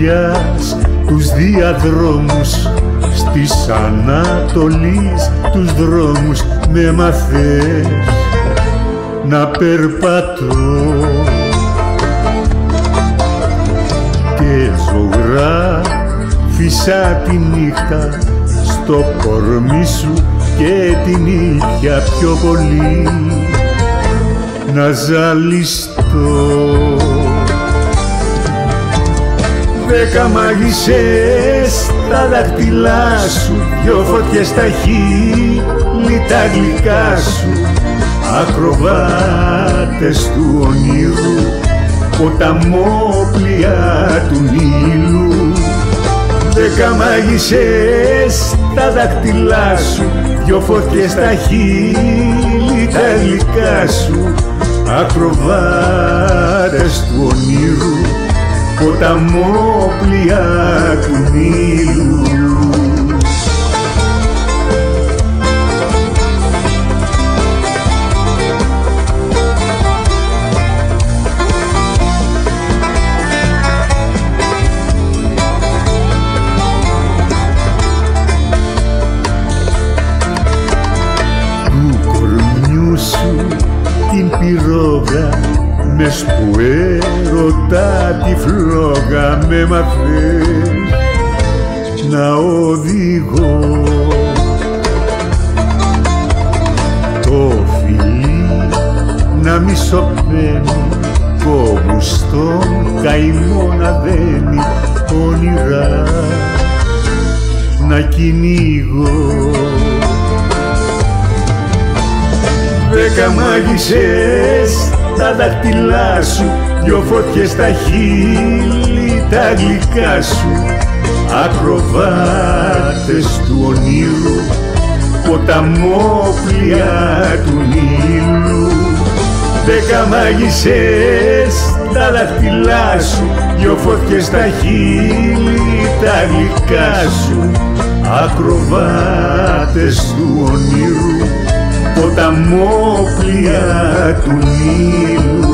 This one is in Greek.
φωτιάς τους διαδρόμους της Ανατολής, τους δρόμους με μαθες να περπατώ και ζωγράφισα τη νύχτα στο κορμί σου και την ίδια πιο πολύ να ζαλιστώ. 10 μάγισσες τα δάχτυλά σου, 2 φωτιές στα χείλη τα γλυκά σου, ακροβάτες του ονείρου, ποταμόπλια του Νείλου. 10 μάγισσες τα δάχτυλά σου, 2 φωτιές στα χείλη τα γλυκά σου, ακροβάτες του ονείρου, ποταμόπλια του Νείλου. Του κορμιού σου την πυρόγα μες που έρωτα τη φλόγα με μαθες να οδηγώ. Το φιλί να μη σωπαίνει, κόμπους στον καημό να δένει, όνειρα να κυνηγώ. 10 μάγισσες τα δάχτυλά σου, 2 φωτιές στα χείλη τα γλυκά σου, ακροβάτες του ονείρου, ποταμόπλια του Νείλου. 10 μάγισσες τα δάχτυλά σου, 2 φωτιές στα χείλη τα γλυκά σου, ακροβάτες του ονείρου, ποταμόπλια του Νείλου.